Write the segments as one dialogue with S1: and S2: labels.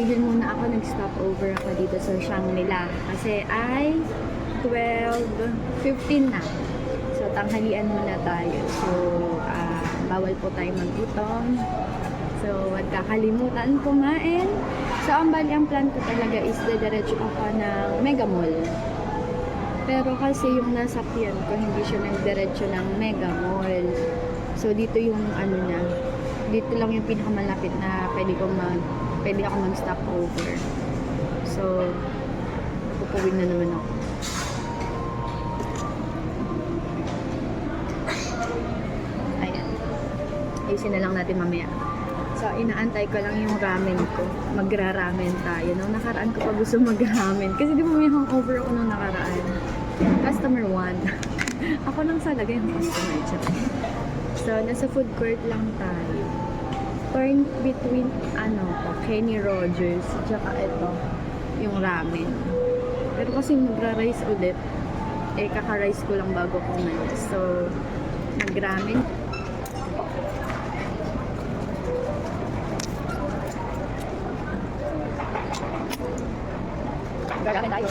S1: tumigil muna ako, nag-stop over ako dito sa Shangri-La. Kasi ay 12:15 na. So, tanghalian muna tayo. So, bawal po tayo maggutom. So, huwag kakalimutan kumain. So, ang bali ang plan ko talaga is dediretso ako ng Mega Mall. Pero kasi yung nasakyan ko, hindi siya nagdiretso ng Mega Mall. So, dito yung ano niya. Dito lang yung pinakamalapit na pwede ako mag-stop over. So, pupuwing na naman ako. Ayan. Ayusin na lang natin mamaya. So, inaantay ko lang yung ramen ko. Magra-ramen tayo. Nung nakaraan ko pa gusto mag-ramen. Kasi di ba may hangover ako nung nakaraan. Customer 1. Ako lang talaga yung customer. So, nasa food court lang tayo. Turn between, Kenny Rogers. Tsaka ito, yung ramen. Pero kasi magra-rice ulit. Kaka-rice ko lang bago kumain. So, nag-ramen. Gagawin tayo.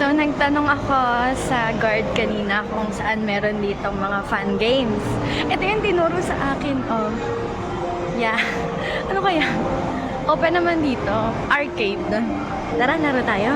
S1: So, nagtanong ako sa guard kanina kung saan meron ditong mga fun games. Ito yung tinuro sa akin, oh. Yeah. Ano kaya? Open naman dito. Arcade. Tara, laro tayo.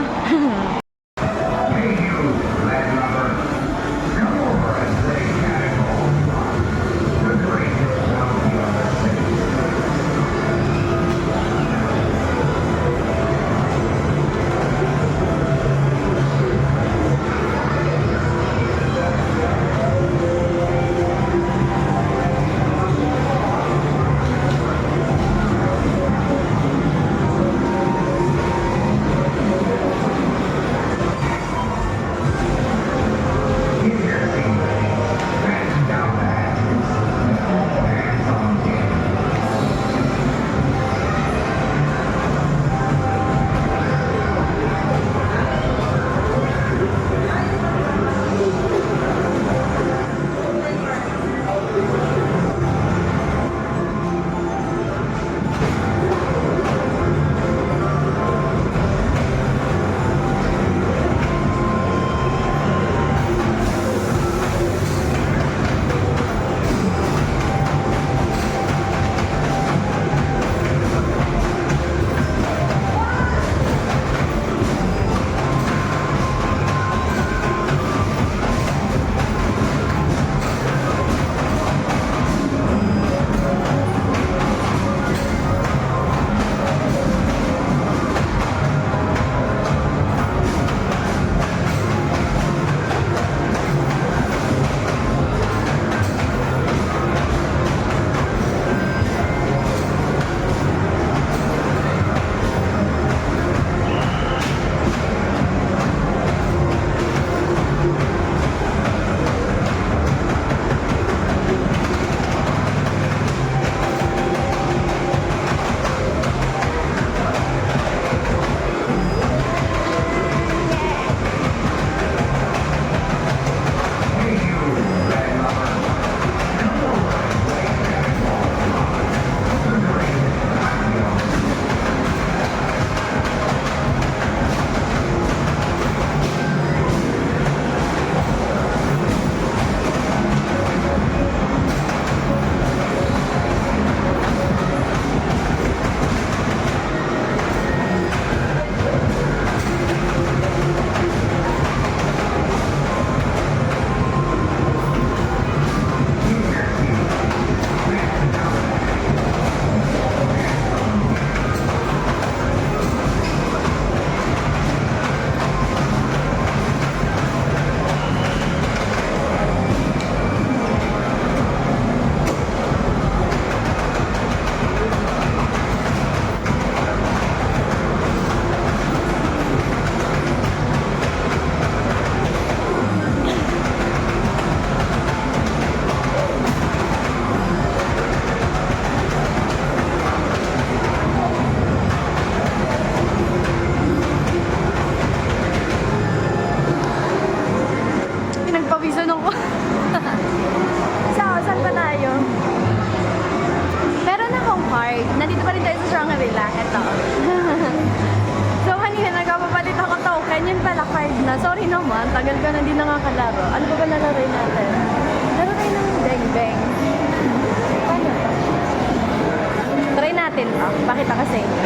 S1: Tagal ka na din nakakalaro. Ano ba ba lalaroin natin? Laro tayo ng beng-beng. Paano to? Try natin to. Pakita ka sa inyo.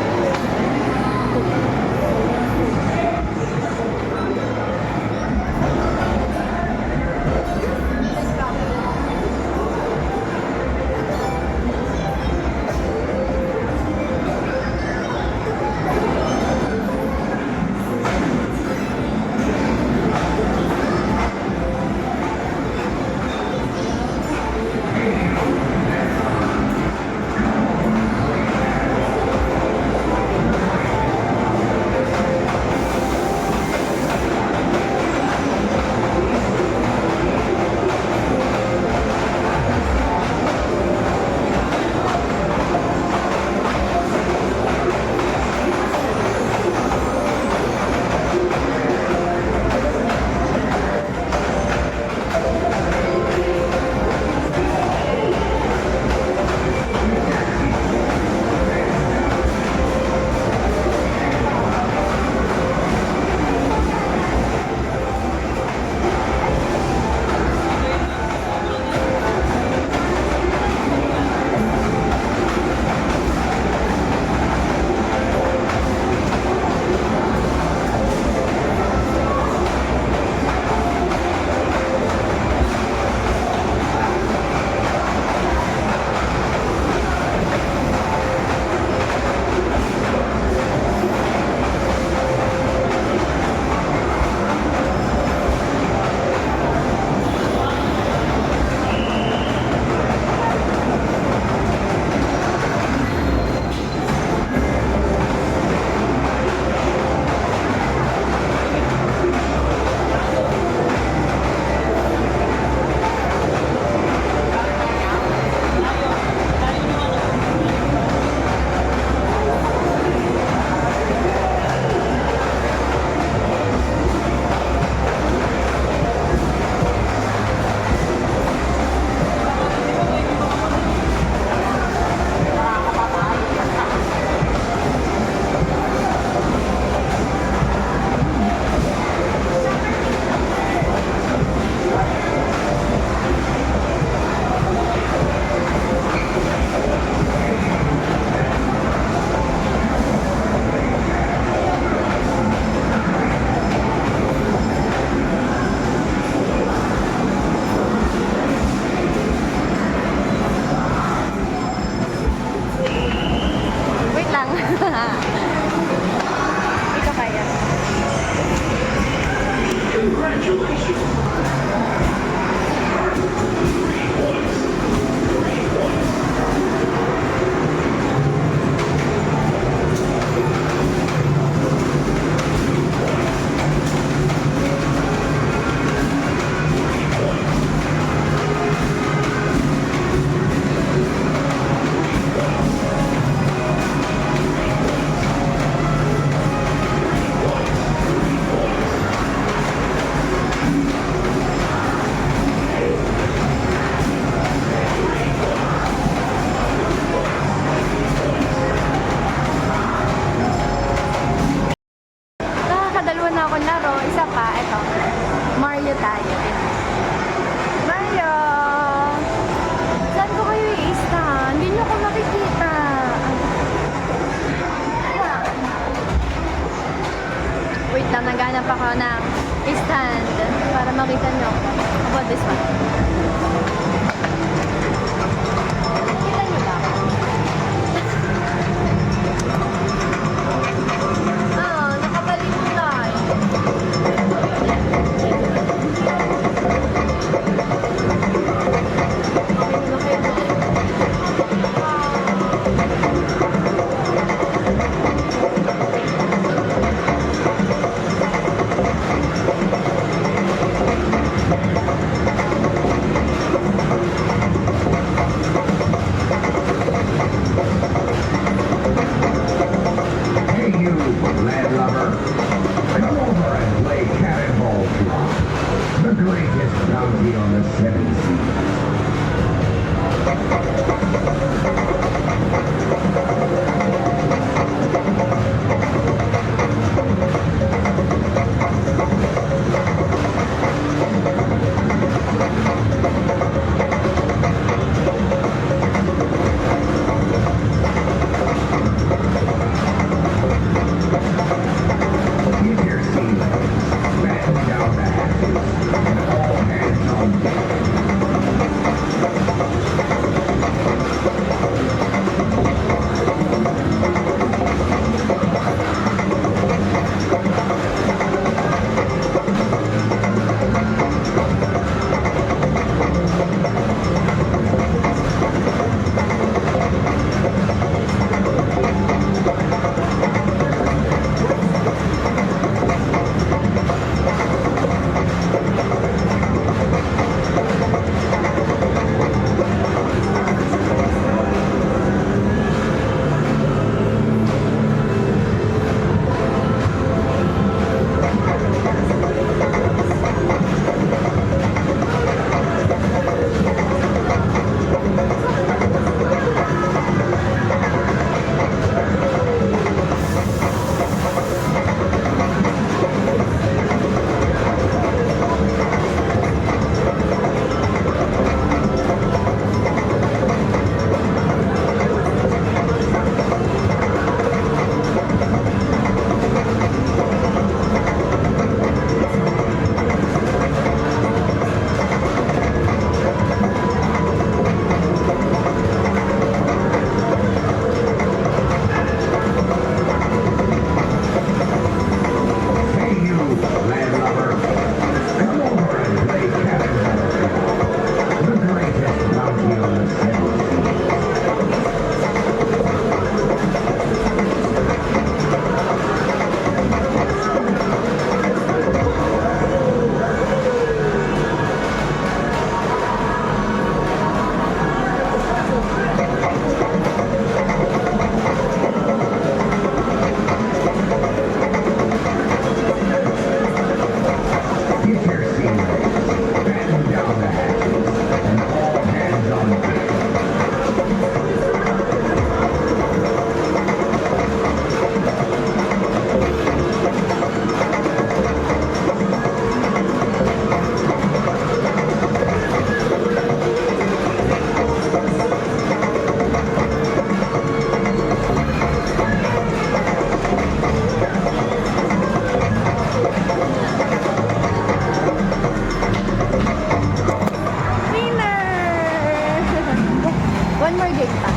S1: cake pa.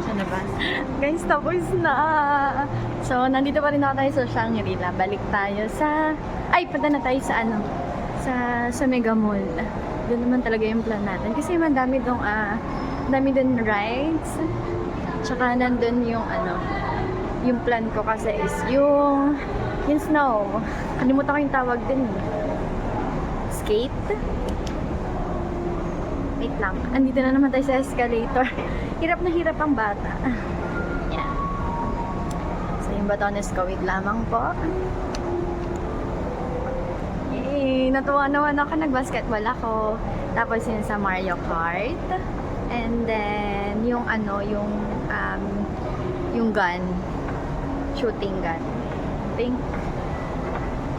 S1: Saan na ba? Guys, tapos na. So, nandito pa rin ako tayo sa Shangri-La. Balik tayo sa... Ay, punta na tayo sa ano? Sa Mega Mall. Doon naman talaga yung plan natin. Kasi madami dong, dami dun rides. Tsaka nandun yung ano, yung plan ko kasi is yung snow. Kalimutan ko yung tawag din. Skate? Wait lang. Andito na naman tayo sa escalator. Hirap na hirap ang bata. Yeah. So, yung Batones ko, wait lamang po. Yay! Natuwa naman ako. Nag-basketball ako. Tapos yun sa Mario Kart. And then, yung ano, yung gun. Shooting gun. Think.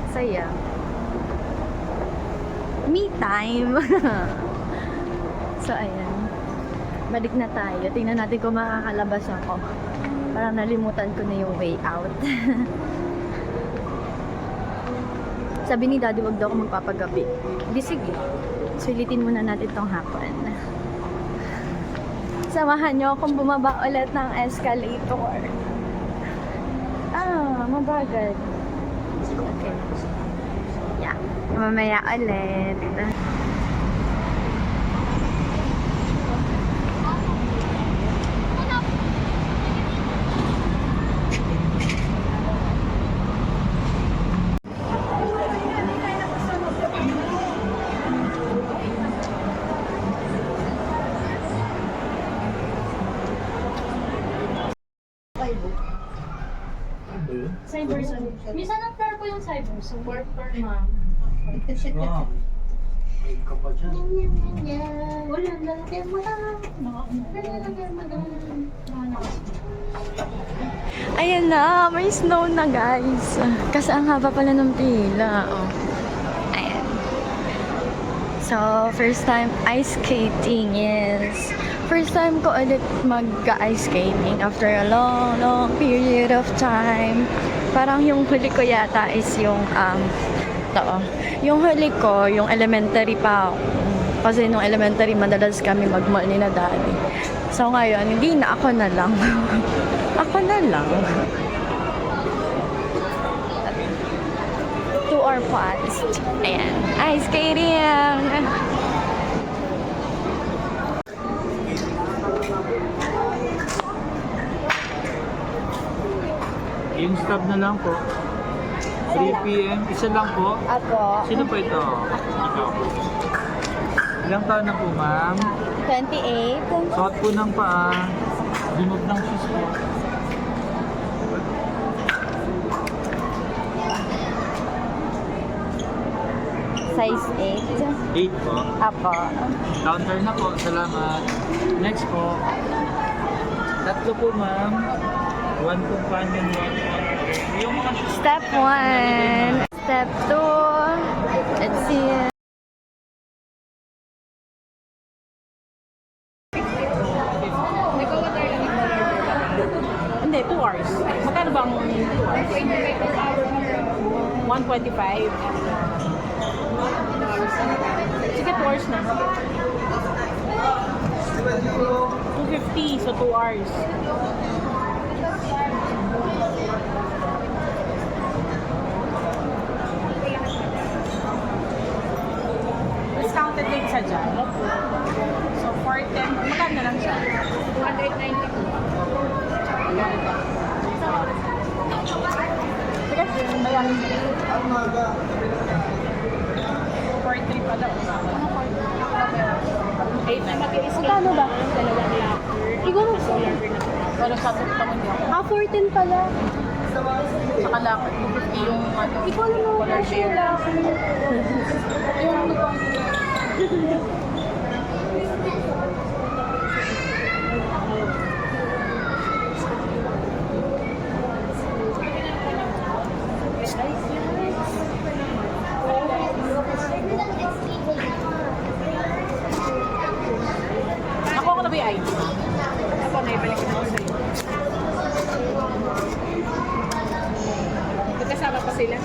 S1: Saya. Me time. So, ayan. Balik na tayo. Tingnan natin kung makakalabas ako. Parang nalimutan ko na yung way out. Sabi ni Daddy, wag daw ako magpapagabi. Di sige. Sulitin muna natin tong hapon. Samahan nyo akong bumaba ulit ng escalator. Mabagal. Okay. Yeah. Mamaya ulit.
S2: Cyberson. Minsan ang floor ko yung Cyberson. Fourth floor, ma'am.
S3: Wow. Ay ka pa dyan.
S2: Wala, lalagyan mo lang. Lalagyan mo lang.
S1: Ayan na, may snow na guys. Kasi ang haba pala ng pila. Oh. Ayan. So, first time ice skating is... First time ko ulit mag-ice skating after a long, long period of time. Parang yung huli ko yata is yung, yung huli ko, yung elementary pa ako. Kasi nung elementary, madalas kami mag-mall ni na daddy. So ngayon, hindi na, ako na lang. Ako na lang. To our past. Ayan. Ice skating!
S3: Yung stop na lang po. 3 p.m. Isa lang po.
S1: Ako.
S3: Sino po ito? Ikaw. Ilang taon na po, ma'am?
S1: 28.
S3: Suot po ng paa. Remove ng shoes po.
S1: Size 8.
S3: 8 po.
S1: Ako.
S3: Counter na po. Salamat. Next po. Tatlo po, ma'am. 1 companion, 1 yung
S1: Step 1. Step 2. Let's see.
S4: Hindi, 2 hours. Magkano ba ang 2 hours? 125. Sige, 2 hours na. 250, so 2 hours. Discounted din sa dyan. So, 410. Magkano na lang siya? 290. Sige, bayaran mo. 4-3 pa daw. Ano 4-3? 8 na matiis lang.
S1: Magkano ba?
S4: Dalawang locker.
S1: Siguro
S4: Wala sa atin pa man yun.
S1: 14 pala.
S4: Saka locker. 250 yung ano.
S1: Hindi ko alam mo
S4: color
S1: kasi
S4: share.
S1: yung
S4: Ako na ba yung ID? Ako na ibalik ko sa'yo. Magkasama pa sila.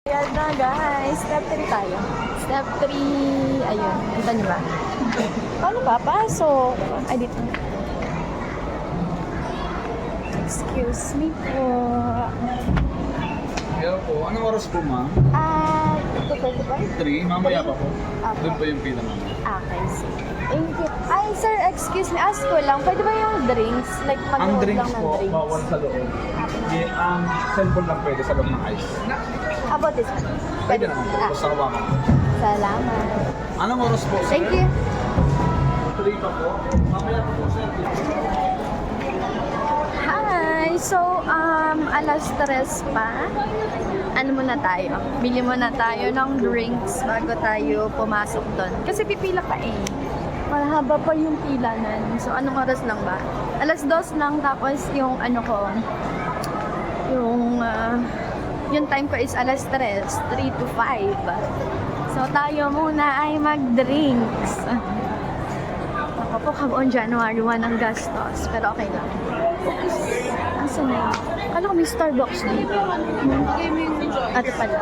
S1: Ayan na guys, step 3 tayo. Step 3, ayun, kita niyo ba? Paano ba? Pasok. Ay, dito. Excuse me po.
S3: Hello po. Anong oras po, ma'am?
S1: Ito po ba?
S3: 3. Mamaya pa po.
S1: Okay.
S3: Doon po yung pila, ma'am.
S1: Okay, sige. Thank you. Ay, sir, excuse me. Ask ko lang. Pwede ba yung drinks? Like,
S3: Ang
S1: mag-load
S3: drinks
S1: lang ng
S3: po,
S1: drinks?
S3: bawal sa loob. Ang cellphone lang pwede sa loob ng ice.
S1: How about this one?
S3: Pwede naman po. Basta kawakan.
S1: Salamat.
S3: Anong oras po, sir?
S1: Thank you.
S3: 3 pa po. Mamaya pa po, sir.
S1: Hi! So, alas 3 pa. Ano muna tayo? Bili muna tayo ng drinks bago tayo pumasok doon. Kasi pipila pa eh. Mahaba pa yung pila nun. So, anong oras lang ba? Alas 2 lang, tapos yung ano ko, yung time ko is alas 3 to 5. So, tayo muna ay mag-drinks. Ako po, on January 1 ang gastos. Pero okay lang. Asan na yun? Kala ko may Starbucks dito. Ate pala.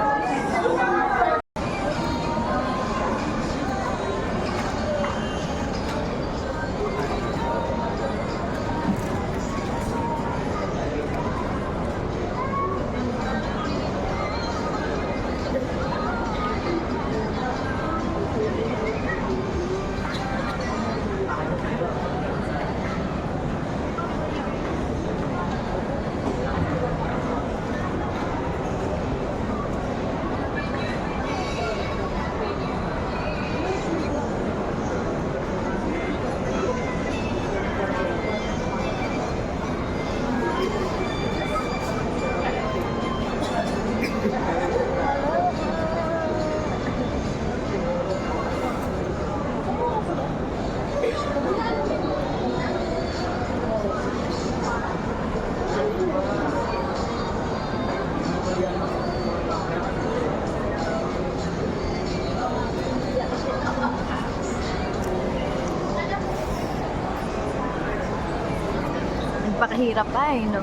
S1: Nagpakahirap pa eh, no?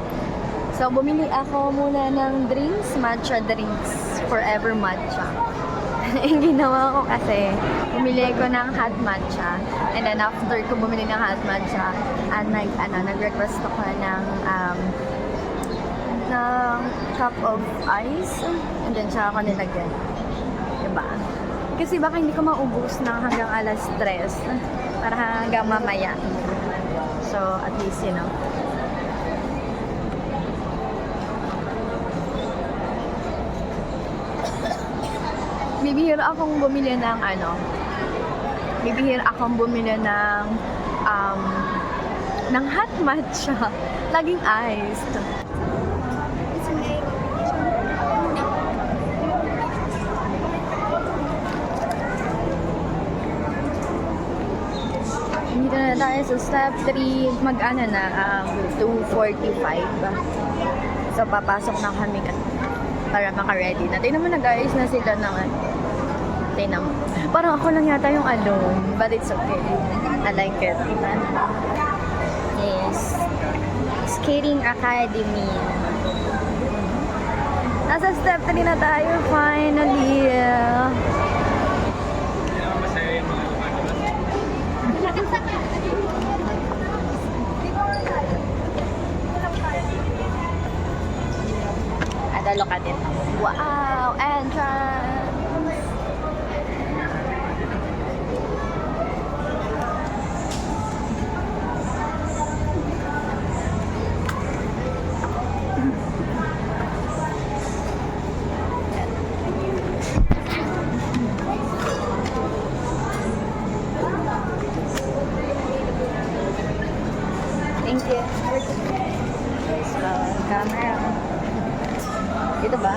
S1: So, bumili ako muna ng drinks, matcha drinks, forever matcha. Yung ginawa ko kasi, bumili ko ng hot matcha. And then after ko bumili ng hot matcha, nag-request ako ng cup of ice. And then siya ako nilagyan. Diba? Kasi baka hindi ko maubos na hanggang alas 3. Para hanggang mamaya. So, at least, you know. Bibihira akong bumili ng ng hot matcha. Laging iced. Dito na tayo sa step 3. Mag-ano na, 2:45. So, papasok na kami para maka-ready na. Tingnan mo, nag-ayos na sila ng tingnan mo. Parang ako lang yata yung alone. But it's okay. I like it. Yes. Skating Academy. Nasa step 3 na tayo finally. Adalo ka din. Wow! Entrance! Thank you. Camera. Ito ba?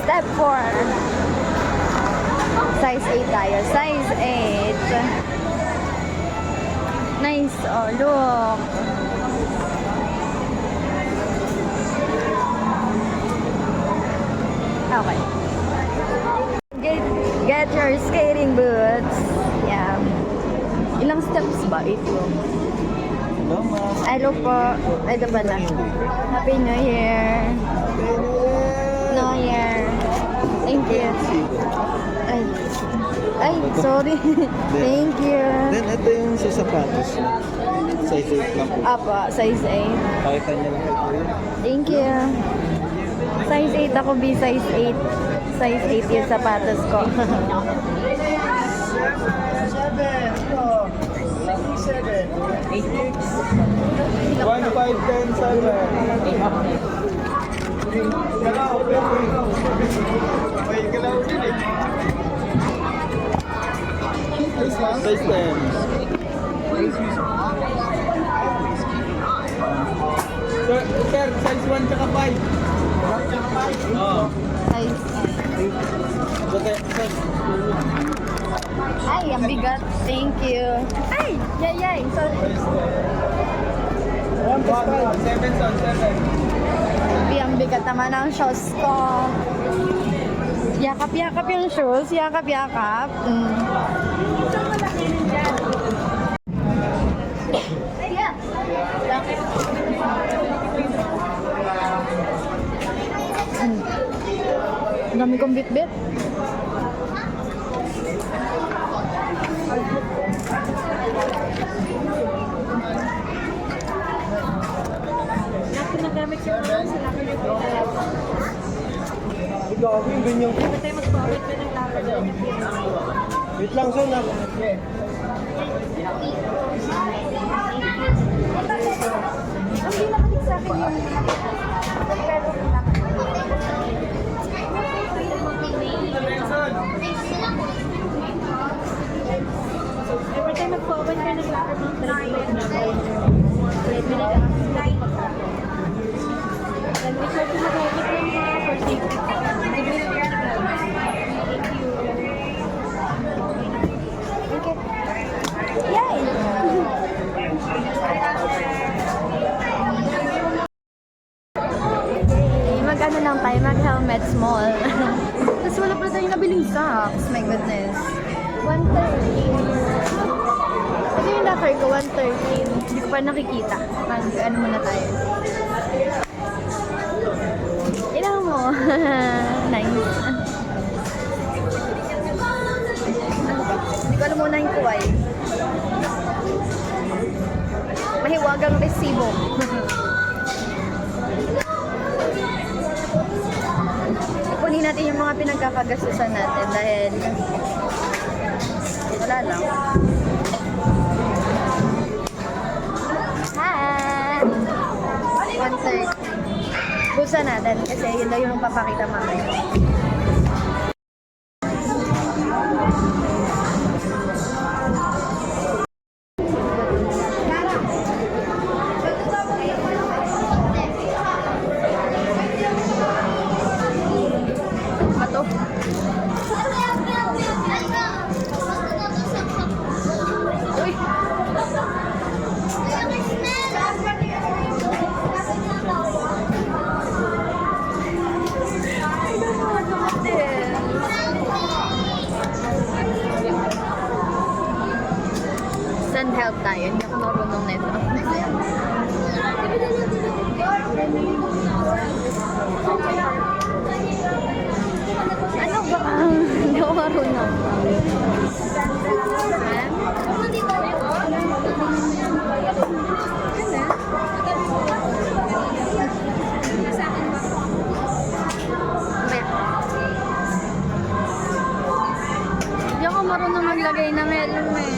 S1: Step 4. Size 8 tayo. Size 8. Nice. Oh, look. Okay. Get your skating boots. Yeah. Ilang steps ba? 8 ko.
S3: Hello, ma'am.
S1: Hello po. Ito pala. Happy New Year. New Year. Thank you. Ay. Ay, sorry. Thank you.
S3: Then, ito yung sa sapatos niya. Size 8 lang po.
S1: Apa, size 8.
S3: Pakita niya lang ito yun.
S1: Thank you. Size 8 ako, B. Size 8. Size 8 yung sapatos ko.
S3: 1, 5, 10, 7. Size 10. Sir, size 1 tsaka 5. Oo.
S1: Size
S3: Sir.
S1: Ay, ang bigat. Thank you. Ay, yay. Sorry.
S3: 7 son, 7.
S1: Ang bigat naman ang shoes ko. Yakap-yakap yung shoes. Yakap-yakap. Ang dami kong bit-bit.
S4: Nagamit yung mga sa laki nito.
S3: Grabe, yung ganyan ko.
S4: Ba't tayo mag-forward ka ng laki doon?
S3: Wait lang, son.
S1: Ang pinakabit sa akin yung
S4: Every time mag-forward ka ng laki ng trade na make sure to mag-edit yung mga for safety.
S1: Yay! Mag-ano lang tayo, mag-helmet small. Tapos wala pala tayong nabiling socks. My goodness. 113. Ito yung locker ko, 113. Hindi ko pa nakikita. Mag-ano muna tayo. Ilang mo? Nice. Hindi ko alam muna yung kuway. Mahiwagang resibo. Ipunin natin yung mga pinagkakagastusan natin dahil wala lang. Hi! 130. Bulsa natin kasi yun daw yung papakita mamaya. Bato. Uy! Send help tayo. Hindi ako marunong nito. Ano ba? Hindi ako marunong. Hindi ako marunong maglagay ng helmet.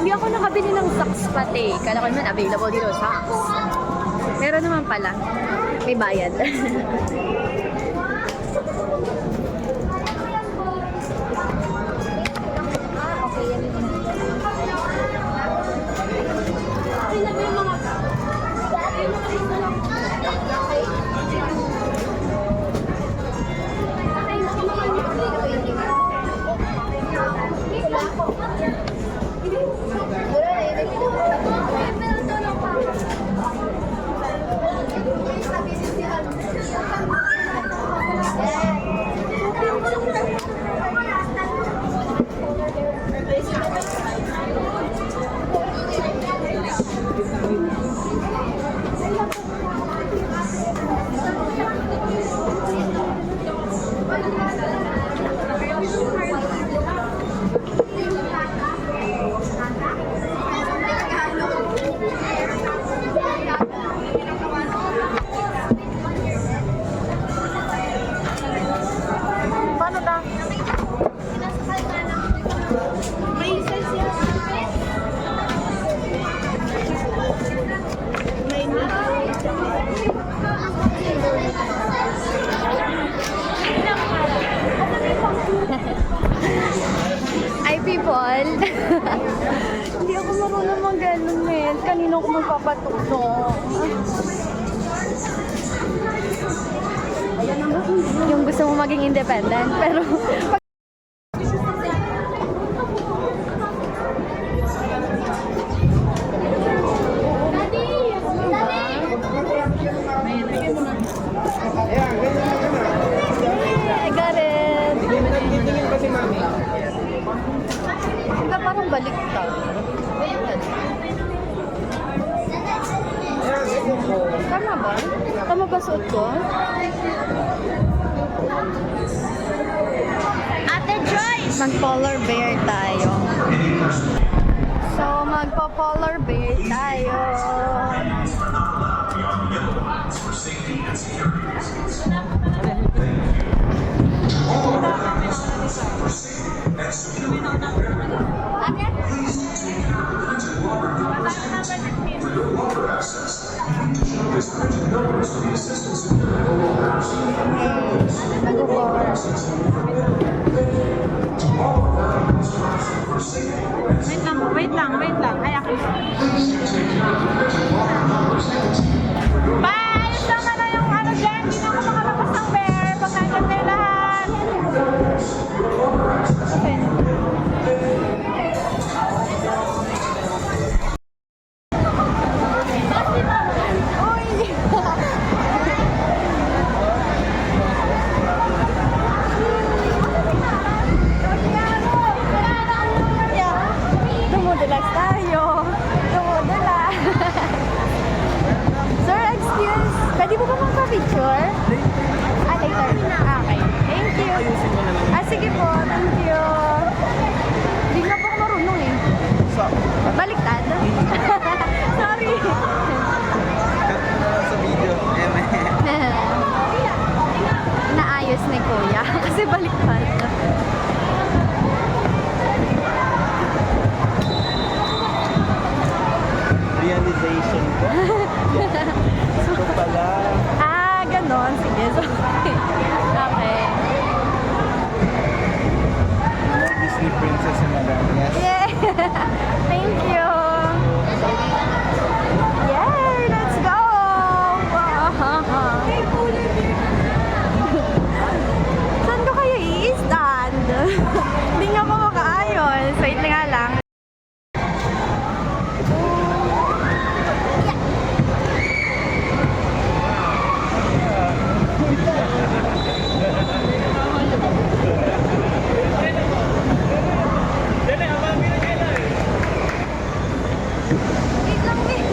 S1: Hindi ako nakabili ng socks pati. Kala ko naman available dito socks. Pero naman pala, may bayad. people. Hindi ako marunong mag-ano, men. Kanino ako magpapatulong? Yung gusto mo maging independent, pero I got it. Diba parang baliktad? Tama ba? Tama ba suot ko? Ate Joyce! Mag-polar bear tayo. So, magpa-polar bear tayo.
S4: Wait lang. Ay, ako. Bye! Tama na yung ano dyan. Hindi na ako makalabas ng bear. Pag nandyan kayo lahat. Okay.
S1: Dumudulas tayo. Dumudulas. Sir, excuse. Pwede po ba magpa-picture? Later. Okay. Thank you. Sige po. Thank you. Hindi nga po ako marunong eh. Baliktad. Sorry.
S3: Sa video.
S1: Naayos ni Kuya. Kasi baliktad.
S3: Realization ko. Ito pala.
S1: Ganon. Sige. Sorry. Okay.
S3: Disney Princess and Yes.
S1: Yeah. Thank you. Yay! Let's go! Saan ko kayo i-stand? Hindi nga ako makaayos. Wait na nga lang. Wait lang, wait.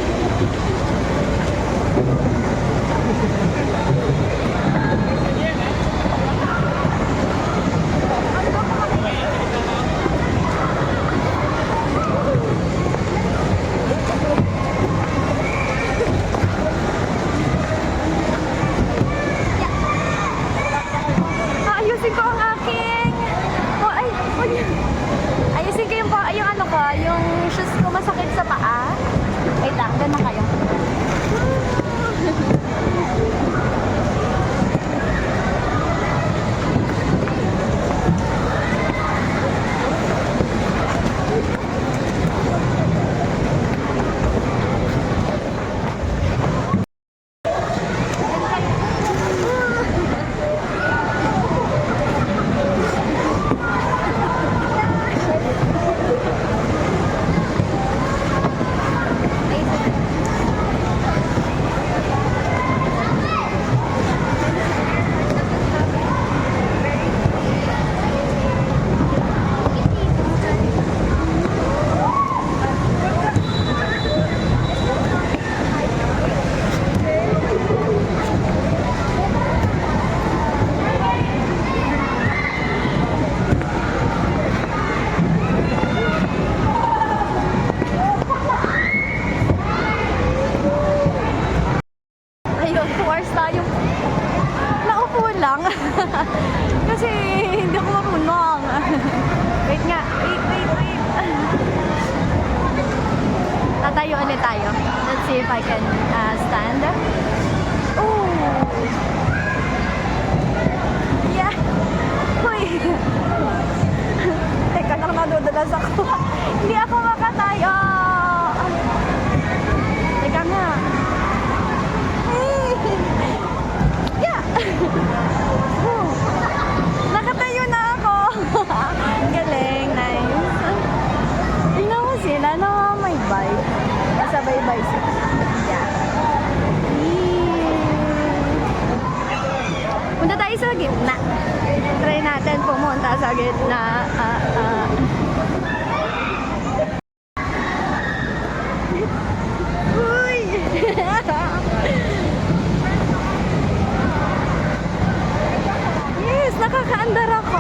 S1: Ayusin ko ang aking... Oh, ay, wag yan. Ayusin ko yung ano ko, yung shoes ko masakit sa paa. Wait lang, doon na kayo. lang. Kasi hindi ako marunong. Wait nga. Wait. Tatayo ulit tayo. Let's see if I can stand. Ooh. Yeah. Uy. Teka, nadudulas Atras ako. Hindi ako makatayo. Teka nga. Yeah. Nakatayo na ako. Galing, nice. Tingnan mo sila na may bike. Sabay-bay sila. Yeah. Punta tayo sa gitna. Try natin pumunta sa gitna. Uy! Yes, nakakaandar ako.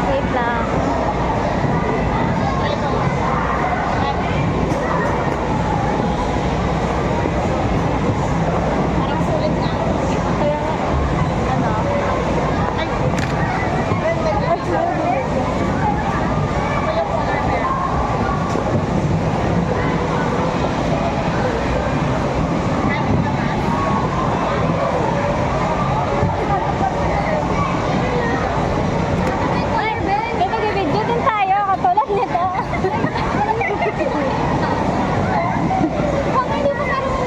S1: Wait lang.
S2: Parang sulit na.
S1: Kaya nga, ano? Ay, may mag-video din tayo katulad nito. Hindi pa marunong.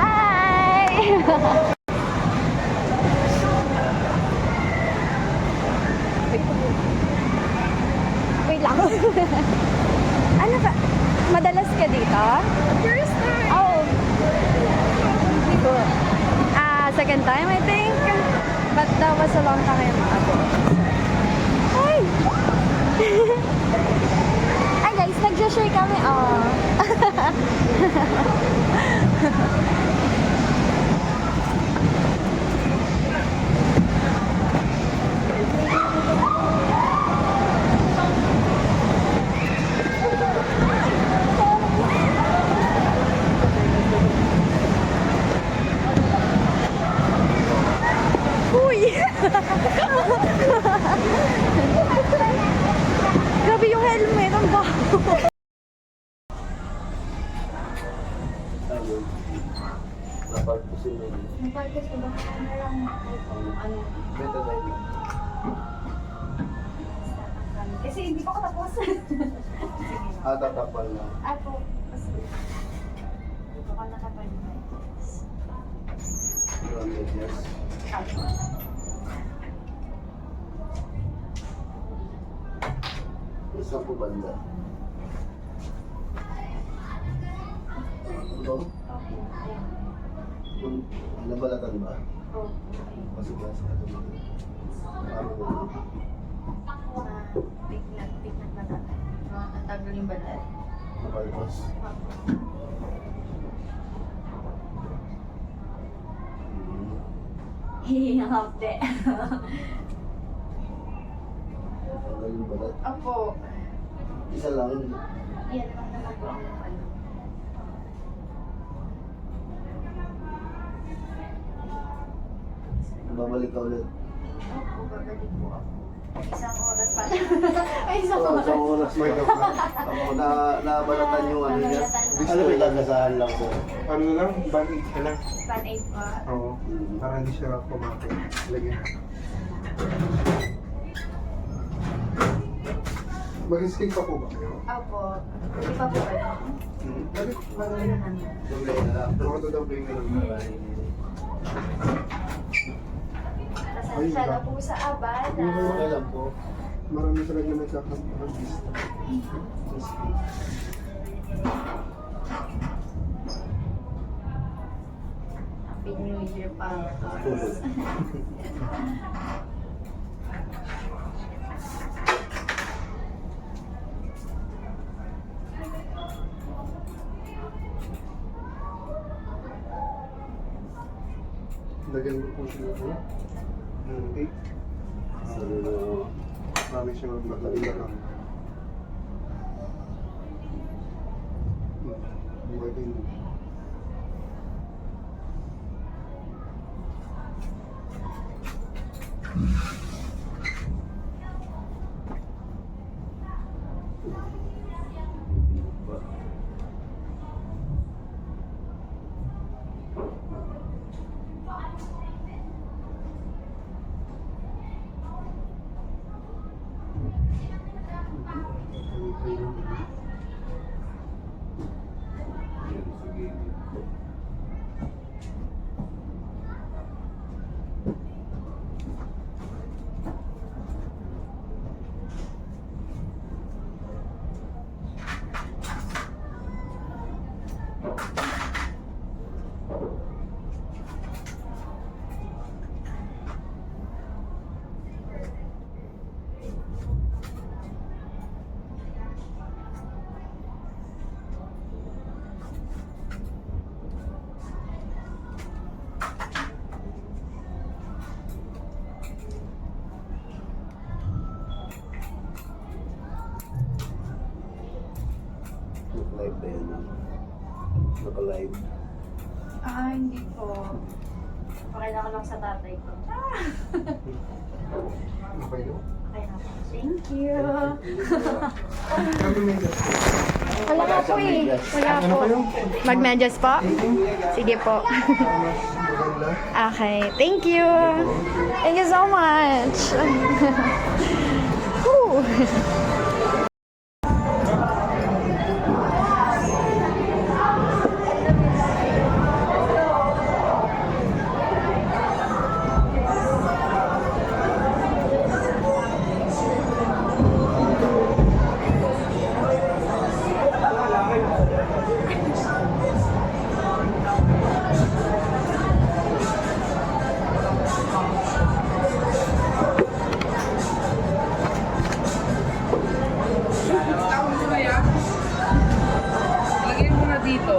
S1: Hi! Wait lang. Ano ka? Madalas ka dito? First time. Oh. Dito. Second time, I think. But that was a long time ago. Hi! Ay guys, nag-share kami. Oh. Uy! Grabe yung helmet, ang baho.
S2: Nagpagkas ko ba? Ano? Kasi hindi pa ako tapos.
S5: Tatapal lang.
S2: Ako. Dito ka nakapag-practice.
S5: 200 years.
S2: Ako.
S5: Isang po banda. Ito? Nabalatan ba?
S2: Oo.
S5: Kasi klase ka ito. Ano ba?
S2: Tignan na natin. Natanggal yung balat.
S5: Nabalpas.
S2: Hihingapte.
S5: Tanggal yung balat.
S2: Opo.
S5: Isa lang.
S2: Yan lang naman po ang ano.
S5: Babalik ka ulit.
S2: Opo, babalik po ako. Isang oras pa. Ay, isang
S5: So,
S2: oras.
S5: isang oras pa ito. Ako nabalatan yung ano niya. Gusto ko lagasahan lang ko.
S3: Ano lang, band-aid ka lang.
S2: Pan-8 po.
S3: Oo. Para hindi siya pumakit. Lagyan.
S6: Mag-escape pa po ba kayo?
S1: Opo. Hindi pa po kayo.
S6: Bakit?
S5: Doble na lang.
S6: Mga dodoble na lang.
S1: Pasensya na po sa abala.
S5: Okay lang po.
S6: Marami talaga nagkakapag-vista.
S1: Happy New Year pa.
S6: Lagyan mo po siya ng cake.
S5: So,
S6: Marami siyang nakalagay lang. Buhay din.
S5: Naka-live ba yan? Naka-live.
S1: Hindi po. Pakailan ko lang sa tatay ko.
S6: Okay no?
S1: Okay na po. Thank you.
S6: Kami may gas.
S1: Wala nga po eh. Wala po. Magmedyas po? Sige po.
S6: Maganda.
S1: Okay. Thank you. Thank you so much. Whew.
S7: Lagyan mo na dito.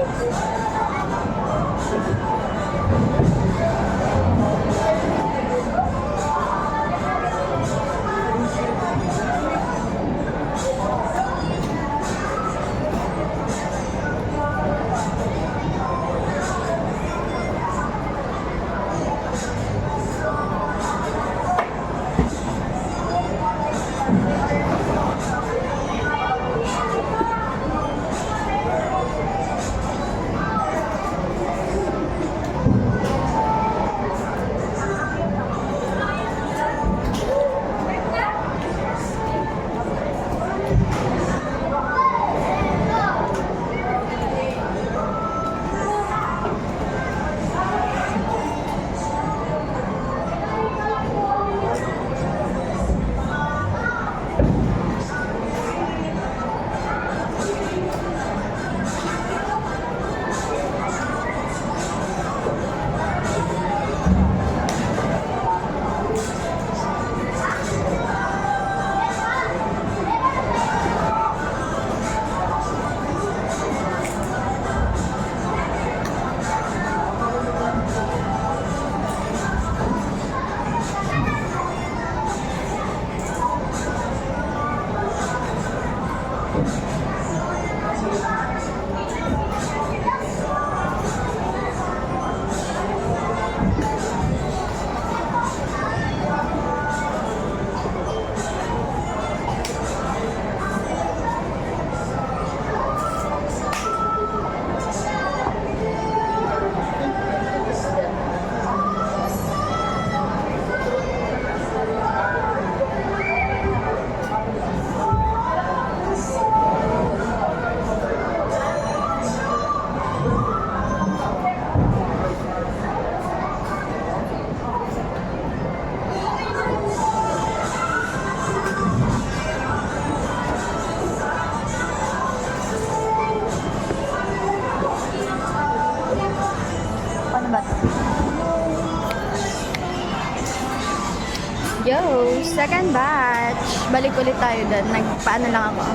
S1: second batch. Balik ulit tayo doon. Nagpaano lang ako.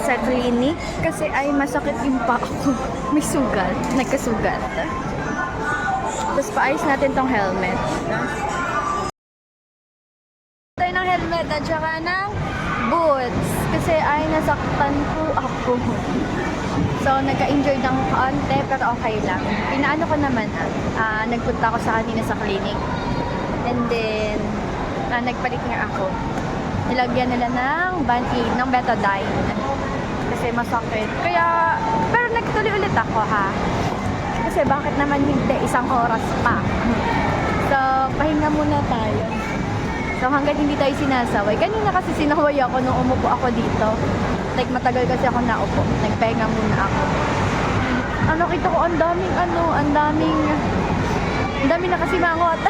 S1: Sa clinic. Kasi ay masakit yung paa ko. May sugat. Nagkasugat. Tapos paayos natin tong helmet. Tayo ng helmet at saka ng boots. Kasi ay nasaktan po ako. So, nagka-injured ng kaunti pero okay lang. Pinaano ko naman nagpunta ako sa kanina sa clinic. And then, nagpalit nga ako. Nilagyan nila ng Band-Aid, ng Betadine. Kasi masakit. Kaya, pero nagtuloy ulit ako ha. Kasi bakit naman hindi, 1 oras pa. So, pahinga muna tayo. So, hanggang hindi tayo sinasaway. Kanina kasi sinaway ako nung umupo ako dito. Like, matagal kasi ako naupo. Nagpahinga muna ako. Kita ko, ang daming na kasi mangot.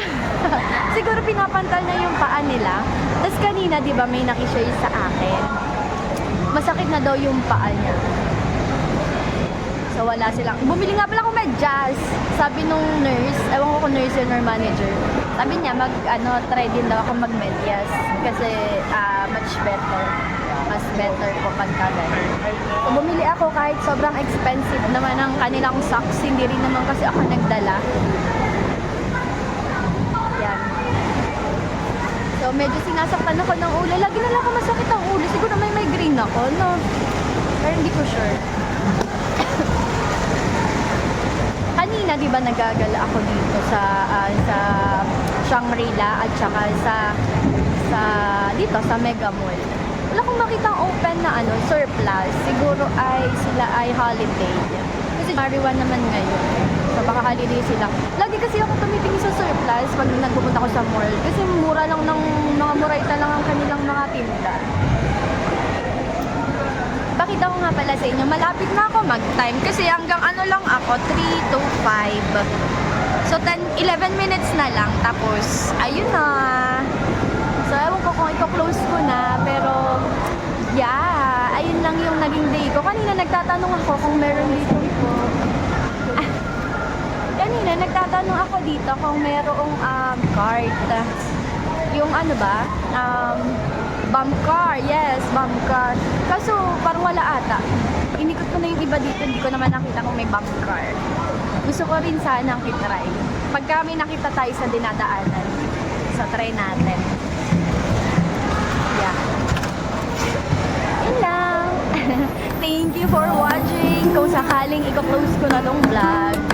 S1: Siguro pinapantal na yung paa nila. Tapos kanina, di ba, may nakishare sa akin. Masakit na daw yung paa niya. So, wala silang. Bumili nga pala ako medyas. Sabi nung nurse, ewan ko kung nurse yun or manager. Sabi niya, try din daw ako mag-medyas. Kasi, much better. Mas better po pagka ganun. So, bumili ako kahit sobrang expensive naman ang kanilang socks. Hindi rin naman kasi ako nagdala. Yan. So, medyo sinasaktan ako ng ulo. Lagi na lang ako masakit ang ulo. Siguro may migraine ako, no? Pero hindi ko sure. Kanina, di ba, nagagala ako dito sa Shangri-La at saka dito sa Mega Mall. Wala akong makitang open na surplus. Siguro sila ay holiday. Kasi January 1 naman ngayon. So baka holiday sila. Lagi kasi ako tumitingin sa surplus pag nagpupunta ako sa mall. Kasi mura lang ng mga murayta lang ang kanilang mga tinda. Pakita ko nga pala sa inyo, malapit na ako mag-time kasi hanggang lang ako, 3 to 5. So 11 minutes na lang, tapos ayun na. So ewan ko kung i-close ko na, pero yeah, ayun lang yung naging day ko. Kanina nagtatanong ako kung meron dito po. Kanina nagtatanong ako dito kung merong cart. Yung bump car, yes, bump car. Kaso, parang wala ata. Inikot ko na yung iba dito, hindi ko naman nakita kung may bump car. Gusto ko rin sanang itry. Pagka may nakita tayo sa dinadaanan, so try natin. Yeah. Yun lang. Thank you for watching. Kung sakaling i-close ko na tong vlog.